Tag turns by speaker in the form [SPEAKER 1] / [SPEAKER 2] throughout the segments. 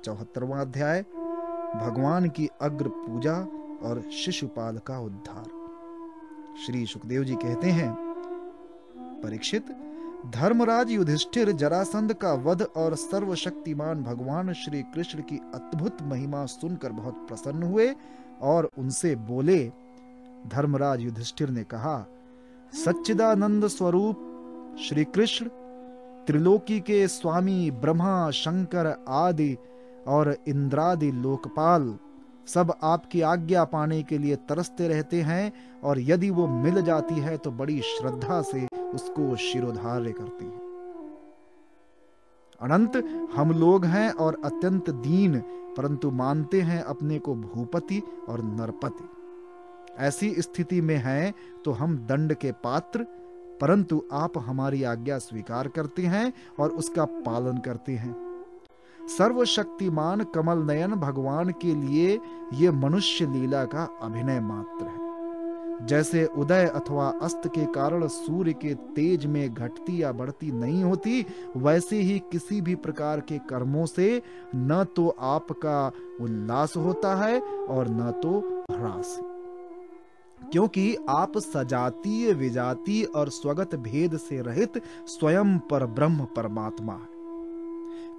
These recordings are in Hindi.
[SPEAKER 1] 74वां अध्याय, भगवान की अग्र पूजा और शिशुपाल का उद्धार। श्री सुखदेव जी कहते हैं, परीक्षित, धर्मराज युधिष्ठिर जरासंध का वध और सर्वशक्तिमान भगवान श्री कृष्ण की अद्भुत महिमा सुनकर बहुत प्रसन्न हुए और उनसे बोले। धर्मराज युधिष्ठिर ने कहा, सच्चिदानंद स्वरूप श्री कृष्ण, त्रिलोकी के स्वामी ब्रह्मा, शंकर आदि और इंद्रादि लोकपाल सब आपकी आज्ञा पाने के लिए तरसते रहते हैं और यदि वो मिल जाती है तो बड़ी श्रद्धा से उसको शिरोधार्य करते हैं। अनंत हम लोग हैं और अत्यंत दीन, परंतु मानते हैं अपने को भूपति और नरपति। ऐसी स्थिति में हैं तो हम दंड के पात्र, परंतु आप हमारी आज्ञा स्वीकार करते हैं और उसका पालन करते हैं। सर्वशक्तिमान कमल नयन भगवान के लिए ये मनुष्य लीला का अभिनय मात्र है। जैसे उदय अथवा अस्त के कारण सूर्य के तेज में घटती या बढ़ती नहीं होती, वैसे ही किसी भी प्रकार के कर्मों से न तो आपका उल्लास होता है और न तो ह्रास, क्योंकि आप सजातीय, विजातीय और स्वगत भेद से रहित स्वयं पर ब्रह्म परमात्मा है।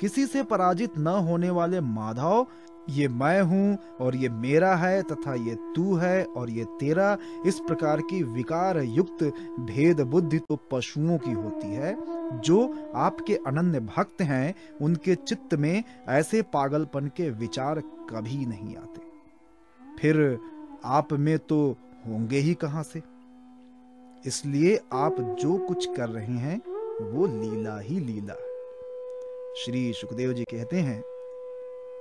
[SPEAKER 1] किसी से पराजित न होने वाले माधव, ये मैं हूं और ये मेरा है तथा ये तू है और ये तेरा, इस प्रकार की विकार युक्त भेद बुद्धि तो पशुओं की होती है। जो आपके अनन्य भक्त हैं उनके चित्त में ऐसे पागलपन के विचार कभी नहीं आते। फिर आप में तो होंगे ही कहां से? इसलिए आप जो कुछ कर रहे हैं वो लीला ही लीला है। श्री सुखदेव जी कहते हैं,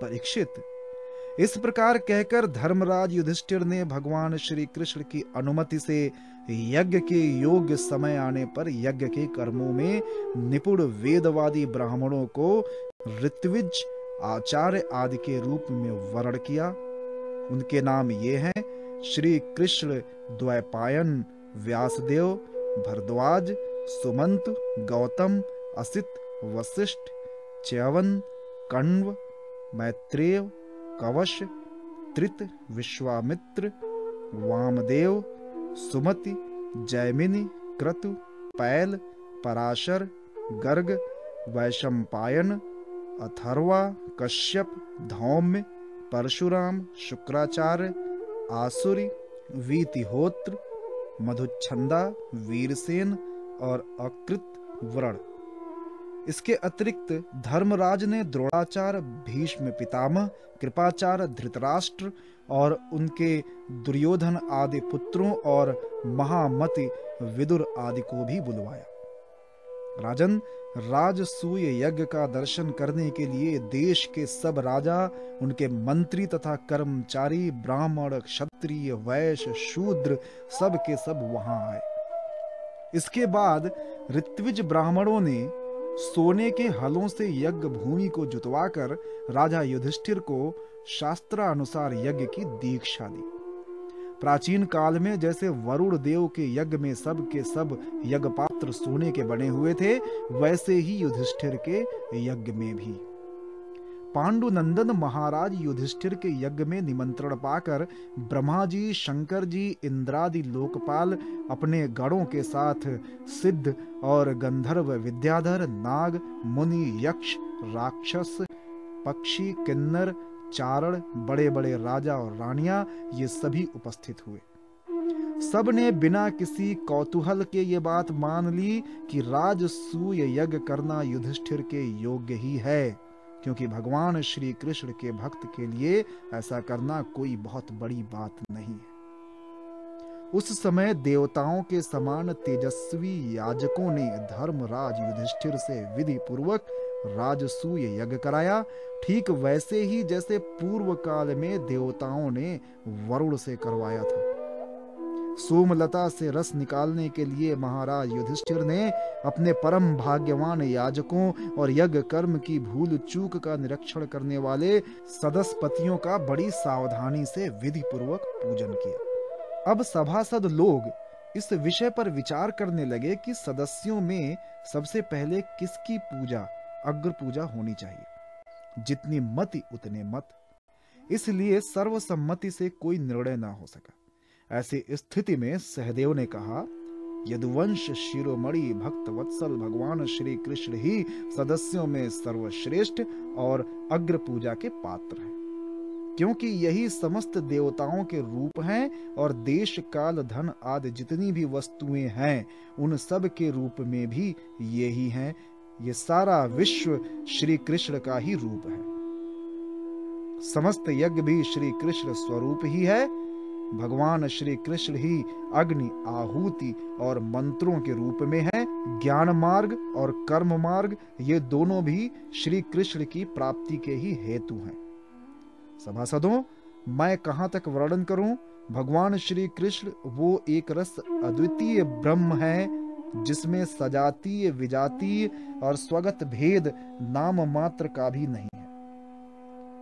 [SPEAKER 1] परीक्षित, इस प्रकार कहकर धर्मराज युधिष्ठिर ने भगवान श्री कृष्ण की अनुमति से यज्ञ के योग्य समय आने पर यज्ञ के कर्मों में निपुण वेदवादी ब्राह्मणों को ऋत्विज, आचार्य आदि के रूप में वर्ण किया। उनके नाम ये हैं, श्री कृष्ण द्वैपायन, व्यासदेव, भरद्वाज, सुमंत, गौतम, असित, वशिष्ठ, च्यवन, कण्व, मैत्रेय, कवश, त्रित, विश्वामित्र, वामदेव, सुमति, जैमिनी, क्रतु, पैल, पराशर, गर्ग, वैशंपायन, अथर्वा, कश्यप, धौम्य, परशुराम, शुक्राचार्य, आसुरी, वीतिहोत्र, मधुच्छंदा, वीरसेन और अकृत व्रण। इसके अतिरिक्त धर्मराज ने द्रोणाचार्य, भीष्म पितामह, कृपाचार्य, धृतराष्ट्र और उनके दुर्योधन आदि पुत्रों और महामति विदुर आदि को भी बुलवाया। राजन, राजसूय यज्ञ का दर्शन करने के लिए देश के सब राजा, उनके मंत्री तथा कर्मचारी, ब्राह्मण, क्षत्रिय, वैश्य, शूद्र सब के सब वहां आए। इसके बाद ऋत्विज ब्राह्मणों ने सोने के हलों से यज्ञ भूमि को जुतवाकर राजा युधिष्ठिर को शास्त्रानुसार यज्ञ की दीक्षा दी। प्राचीन काल में जैसे वरुण देव के यज्ञ में सब के सब यज्ञ पात्र सोने के बने हुए थे, वैसे ही युधिष्ठिर के यज्ञ में भी। पांडुनंदन महाराज युधिष्ठिर के यज्ञ में निमंत्रण पाकर ब्रह्मा जी, शंकर जी, इंद्रादि लोकपाल अपने गणों के साथ सिद्ध और गंधर्व, विद्याधर, नाग, मुनि, यक्ष, राक्षस, पक्षी, किन्नर, चारण, बड़े बड़े राजा और रानियां, ये सभी उपस्थित हुए। सब ने बिना किसी कौतूहल के ये बात मान ली कि राजसूय यज्ञ करना युधिष्ठिर के योग्य ही है, क्योंकि भगवान श्री कृष्ण के भक्त के लिए ऐसा करना कोई बहुत बड़ी बात नहीं है। उस समय देवताओं के समान तेजस्वी याजकों ने धर्मराज युधिष्ठिर से विधि पूर्वक राजसूय यज्ञ कराया, ठीक वैसे ही जैसे पूर्व काल में देवताओं ने वरुण से करवाया था। सोमलता से रस निकालने के लिए महाराज युधिष्ठिर ने अपने परम भाग्यवान याजकों और यज्ञ कर्म की भूल चूक का निरीक्षण करने वाले सदस्यपतियों का बड़ी सावधानी से विधि पूर्वक पूजन किया। अब सभासद लोग इस विषय पर विचार करने लगे कि सदस्यों में सबसे पहले किसकी पूजा, अग्र पूजा होनी चाहिए। जितनी मति उतने मत, इसलिए सर्वसम्मति से कोई निर्णय ना हो सका। ऐसी स्थिति में सहदेव ने कहा, यदुवंश शिरोमणि भक्त वत्सल भगवान श्री कृष्ण ही सदस्यों में सर्वश्रेष्ठ और अग्र पूजा के पात्र हैं, क्योंकि यही समस्त देवताओं के रूप हैं और देश काल धन आदि जितनी भी वस्तुएं हैं उन सब के रूप में भी यही हैं। ये सारा विश्व श्री कृष्ण का ही रूप है। समस्त यज्ञ भी श्री कृष्ण स्वरूप ही है। भगवान श्री कृष्ण ही अग्नि, आहुति और मंत्रों के रूप में है। ज्ञान मार्ग और कर्म मार्ग ये दोनों भी श्री कृष्ण की प्राप्ति के ही हेतु हैं। सभासदों, मैं कहां तक वर्णन करूं? भगवान श्री कृष्ण वो एक रस अद्वितीय ब्रह्म है जिसमें सजातीय, विजातीय और स्वगत भेद नाम मात्र का भी नहीं है।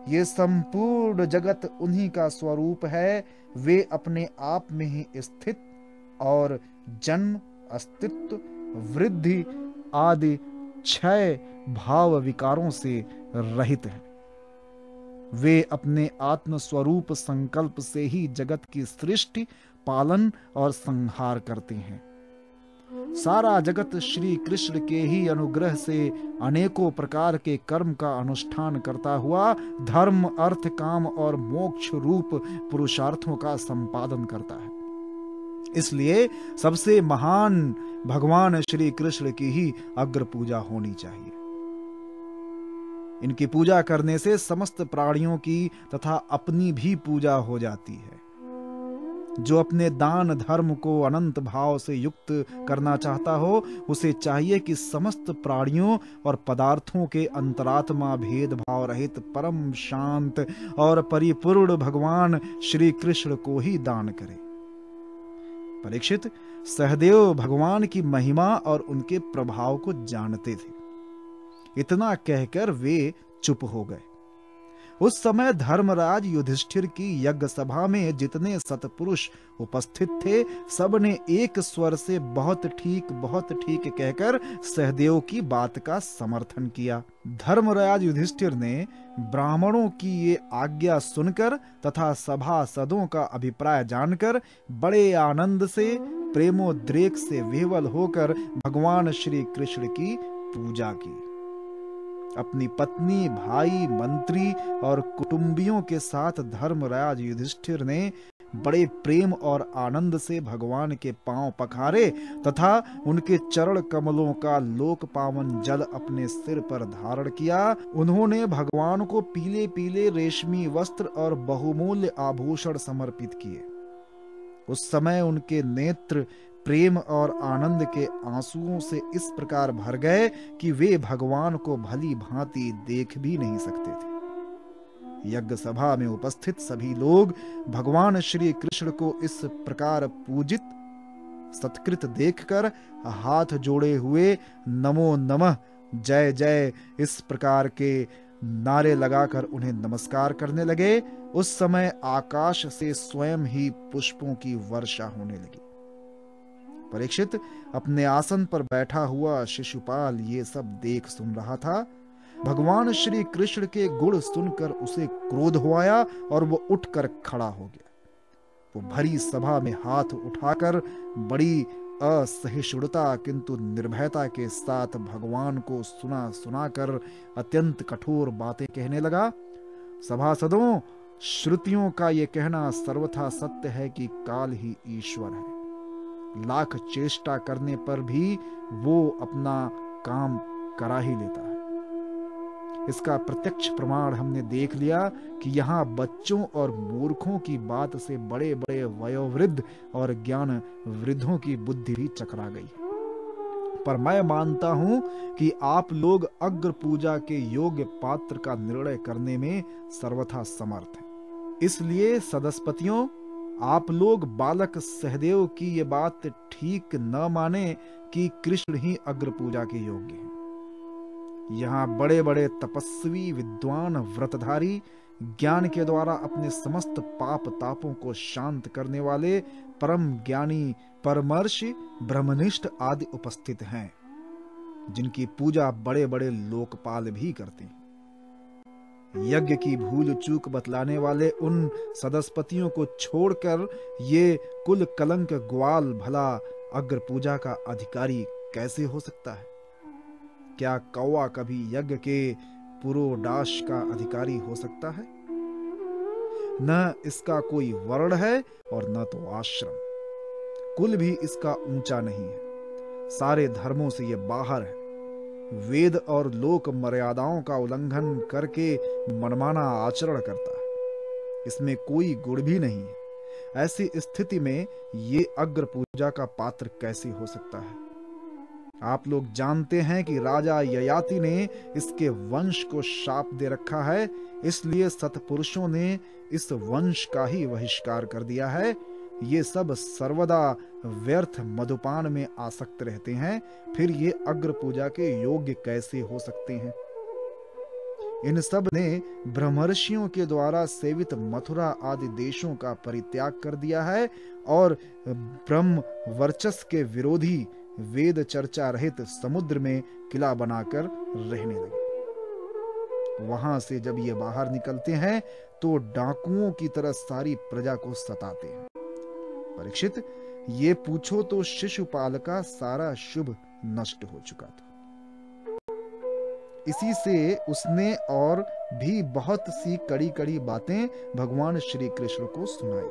[SPEAKER 1] ये संपूर्ण जगत उन्हीं का स्वरूप है। वे अपने आप में ही स्थित और जन्म, अस्तित्व, वृद्धि आदि क्षय भाव विकारों से रहित हैं। वे अपने आत्म स्वरूप संकल्प से ही जगत की सृष्टि, पालन और संहार करते हैं। सारा जगत श्री कृष्ण के ही अनुग्रह से अनेकों प्रकार के कर्म का अनुष्ठान करता हुआ धर्म, अर्थ, काम और मोक्ष रूप पुरुषार्थों का संपादन करता है। इसलिए सबसे महान भगवान श्री कृष्ण की ही अग्र पूजा होनी चाहिए। इनकी पूजा करने से समस्त प्राणियों की तथा अपनी भी पूजा हो जाती है। जो अपने दान धर्म को अनंत भाव से युक्त करना चाहता हो, उसे चाहिए कि समस्त प्राणियों और पदार्थों के अंतरात्मा भेदभाव रहित परम शांत और परिपूर्ण भगवान श्री कृष्ण को ही दान करे। परीक्षित, सहदेव भगवान की महिमा और उनके प्रभाव को जानते थे। इतना कहकर वे चुप हो गए। उस समय धर्मराज युधिष्ठिर की यज्ञ सभा में जितने सतपुरुष उपस्थित थे, सबने एक स्वर से बहुत ठीक कहकर सहदेव की बात का समर्थन किया। धर्मराज युधिष्ठिर ने ब्राह्मणों की ये आज्ञा सुनकर तथा सभासदों का अभिप्राय जानकर बड़े आनंद से, प्रेमोद्रेक से विह्वल होकर भगवान श्री कृष्ण की पूजा की। अपनी पत्नी, भाई, मंत्री और कुटुंबियों के साथ धर्मराज युधिष्ठिर ने बड़े प्रेम और आनंद से भगवान के पांव पखारे तथा उनके चरण कमलों का लोक पावन जल अपने सिर पर धारण किया। उन्होंने भगवान को पीले पीले रेशमी वस्त्र और बहुमूल्य आभूषण समर्पित किए। उस समय उनके नेत्र प्रेम और आनंद के आंसुओं से इस प्रकार भर गए कि वे भगवान को भली भांति देख भी नहीं सकते थे। यज्ञ सभा में उपस्थित सभी लोग भगवान श्री कृष्ण को इस प्रकार पूजित सत्कृत देखकर हाथ जोड़े हुए नमो नमः, जय जय इस प्रकार के नारे लगाकर उन्हें नमस्कार करने लगे। उस समय आकाश से स्वयं ही पुष्पों की वर्षा होने लगी। परीक्षित अपने आसन पर बैठा हुआ शिशुपाल ये सब देख सुन रहा था। भगवान श्री कृष्ण के गुण सुनकर उसे क्रोध हो आया और वो उठकर खड़ा हो गया। वो भरी सभा में हाथ उठाकर बड़ी असहिष्णुता किंतु निर्भयता के साथ भगवान को सुना सुनाकर अत्यंत कठोर बातें कहने लगा। सभासदों, श्रुतियों का ये कहना सर्वथा सत्य है कि काल ही ईश्वर है। लाख चेष्टा करने पर भी वो अपना काम करा ही लेता है। इसका प्रत्यक्ष प्रमाण हमने देख लिया कि यहाँ बच्चों और मूर्खों की बात से बड़े बड़े वयोवृद्ध और ज्ञान वृद्धों की बुद्धि भी चकरा गई। पर मैं मानता हूं कि आप लोग अग्र पूजा के योग्य पात्र का निर्णय करने में सर्वथा समर्थ हैं। इसलिए सदस्यपतियों, आप लोग बालक सहदेव की ये बात ठीक न माने कि कृष्ण ही अग्र पूजा के योग्य हैं। यहाँ बड़े बड़े तपस्वी, विद्वान, व्रतधारी, ज्ञान के द्वारा अपने समस्त पाप तापों को शांत करने वाले परम ज्ञानी, परमर्षि, ब्रह्मनिष्ठ आदि उपस्थित हैं, जिनकी पूजा बड़े बड़े लोकपाल भी करते हैं। यज्ञ की भूल चूक बतलाने वाले उन सदस्यपतियों को छोड़कर ये कुल कलंक ग्वाल भला अग्र पूजा का अधिकारी कैसे हो सकता है? क्या कौवा कभी यज्ञ के पुरोडाश का अधिकारी हो सकता है? न इसका कोई वर्ण है और न तो आश्रम, कुल भी इसका ऊंचा नहीं है। सारे धर्मों से ये बाहर है। वेद और लोक मर्यादाओं का उल्लंघन करके मनमाना आचरण करता है। इसमें कोई गुण भी नहीं है। ऐसी स्थिति में ये अग्र पूजा का पात्र कैसे हो सकता है? आप लोग जानते हैं कि राजा ययाति ने इसके वंश को शाप दे रखा है, इसलिए सत्पुरुषों ने इस वंश का ही बहिष्कार कर दिया है। ये सब सर्वदा व्यर्थ मधुपान में आसक्त रहते हैं, फिर ये अग्र पूजा के योग्य कैसे हो सकते हैं? इन सब ने ब्रह्मर्षियों के द्वारा सेवित मथुरा आदि देशों का परित्याग कर दिया है और ब्रह्म वर्चस्व के विरोधी वेद चर्चा रहित समुद्र में किला बनाकर रहने लगे। वहां से जब ये बाहर निकलते हैं तो डाकुओं की तरह सारी प्रजा को सताते हैं। परीक्षित, ये पूछो तो शिशुपाल का सारा शुभ नष्ट हो चुका था। इसी से उसने और भी बहुत सी कड़ी कड़ी बातें भगवान श्री कृष्ण को सुनाई,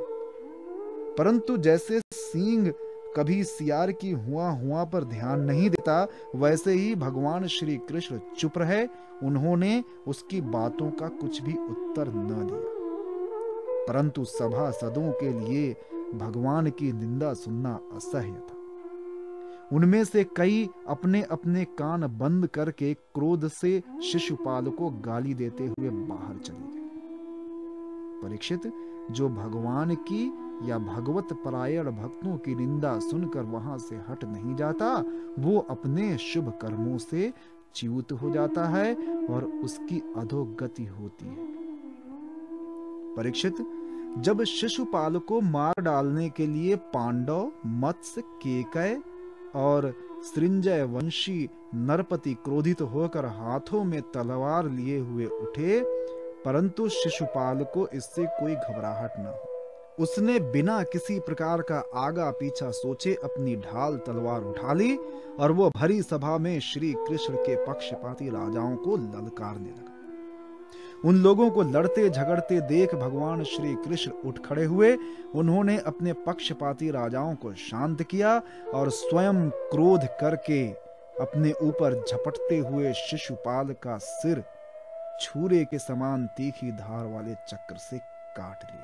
[SPEAKER 1] परंतु जैसे सींग कभी सियार की हुआ पर ध्यान नहीं देता, वैसे ही भगवान श्री कृष्ण चुप रहे। उन्होंने उसकी बातों का कुछ भी उत्तर न दिया। परंतु सभासदों के लिए भगवान की निंदा सुनना असह्य था। उनमें से कई अपने अपने कान बंद करके क्रोध से शिशुपाल को गाली देते हुए बाहर चले गए। परीक्षित, जो भगवान की या भगवत परायण भक्तों की निंदा सुनकर वहां से हट नहीं जाता, वो अपने शुभ कर्मों से च्युत हो जाता है और उसकी अधोगति होती है। परीक्षित, जब शिशुपाल को मार डालने के लिए पांडव, मत्स्य, केकय और सृंजय वंशी नरपति क्रोधित होकर हाथों में तलवार लिए हुए उठे, परंतु शिशुपाल को इससे कोई घबराहट न हो। उसने बिना किसी प्रकार का आगा पीछा सोचे अपनी ढाल तलवार उठा ली और वो भरी सभा में श्री कृष्ण के पक्षपाती राजाओं को ललकारने लगा। उन लोगों को लड़ते झगड़ते देख भगवान श्री कृष्ण उठ खड़े हुए। उन्होंने अपने पक्षपाती राजाओं को शांत किया और स्वयं क्रोध करके अपने ऊपर झपटते हुए शिशुपाल का सिर छुरे के समान तीखी धार वाले चक्र से काट लिया।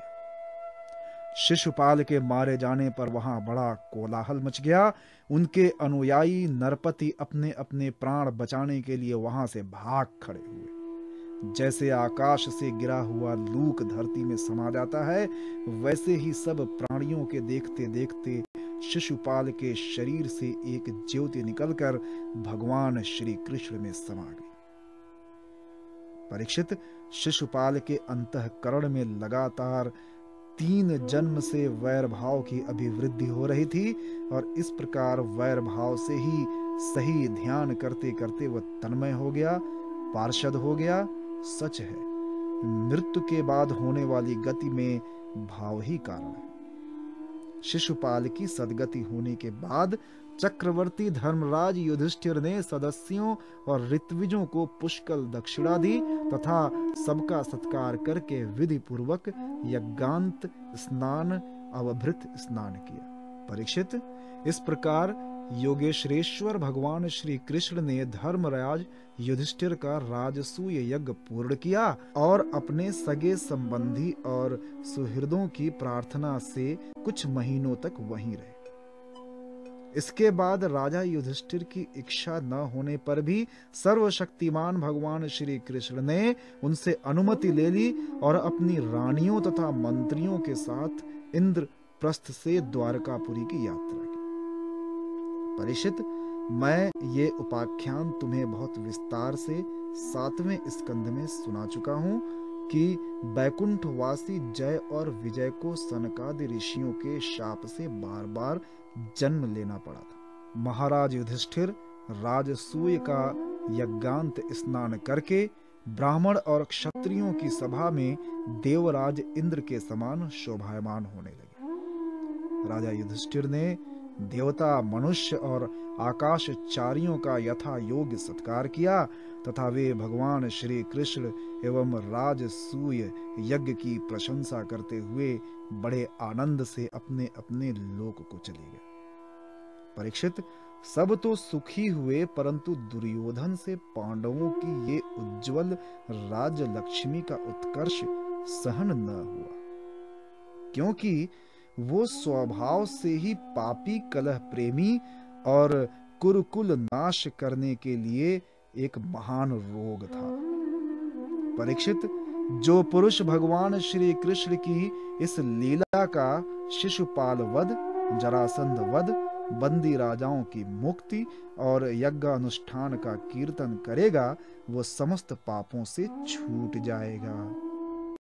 [SPEAKER 1] शिशुपाल के मारे जाने पर वहां बड़ा कोलाहल मच गया। उनके अनुयायी नरपति अपने अपने प्राण बचाने के लिए वहां से भाग खड़े हुए। जैसे आकाश से गिरा हुआ लूक धरती में समा जाता है, वैसे ही सब प्राणियों के देखते देखते शिशुपाल के शरीर से एक ज्योति निकलकर भगवान श्री कृष्ण में समा गई। परीक्षित, शिशुपाल के अंतःकरण में लगातार 3 जन्म से वैर भाव की अभिवृद्धि हो रही थी और इस प्रकार वैर भाव से ही सही ध्यान करते करते वह तन्मय हो गया, पार्षद हो गया। सच है, मृत्यु के बाद होने वाली गति में भाव ही कारण है। शिशुपाल की सदगति होने के बाद चक्रवर्ती धर्मराज युधिष्ठिर ने सदस्यों और ऋत्विजों को पुष्कल दक्षिणा दी तथा सबका सत्कार करके विधि पूर्वक यज्ञांत स्नान अवभृत स्नान किया। परीक्षित, इस प्रकार योगेश्वरेश्वर भगवान श्री कृष्ण ने धर्मराज युधिष्ठिर का राजसूय यज्ञ पूर्ण किया और अपने सगे संबंधी और सुहृदों की प्रार्थना से कुछ महीनों तक वहीं रहे। इसके बाद राजा युधिष्ठिर की इच्छा न होने पर भी सर्वशक्तिमान भगवान श्री कृष्ण ने उनसे अनुमति ले ली और अपनी रानियों तथा मंत्रियों के साथ इंद्रप्रस्थ से द्वारकापुरी की यात्रा की। परीक्षित, मैं ये उपाख्यान तुम्हें बहुत विस्तार से 7वें स्कंध में सुना चुका हूँ कि बैकुंठवासी जय और विजय को सनकादि ऋषियों के शाप से बार बार जन्म लेना पड़ा था। महाराज युधिष्ठिर राजसूय का यज्ञांत स्नान करके ब्राह्मण और क्षत्रियों की सभा में देवराज इंद्र के समान शोभायमान होने लगे। राजा युधिष्ठिर ने देवता, मनुष्य और आकाशचारियों का यथा योग्य सत्कार किया तथा वे भगवान श्री कृष्ण एवं राजसूय यज्ञ की प्रशंसा करते हुए बड़े आनंद से अपने अपने लोक को चले गए। परीक्षित, सब तो सुखी हुए, परंतु दुर्योधन से पांडवों की ये उज्जवल राज्य लक्ष्मी का उत्कर्ष सहन न हुआ, क्योंकि वो स्वभाव से ही पापी, कलह प्रेमी और कुरुकुल नाश करने के लिए एक महान रोग था। परीक्षित, जो पुरुष भगवान श्री कृष्ण की इस लीला का शिशुपाल वध, जरासंध वध, बंदी राजाओं की मुक्ति और यज्ञानुष्ठान का कीर्तन करेगा, वो समस्त पापों से छूट जाएगा।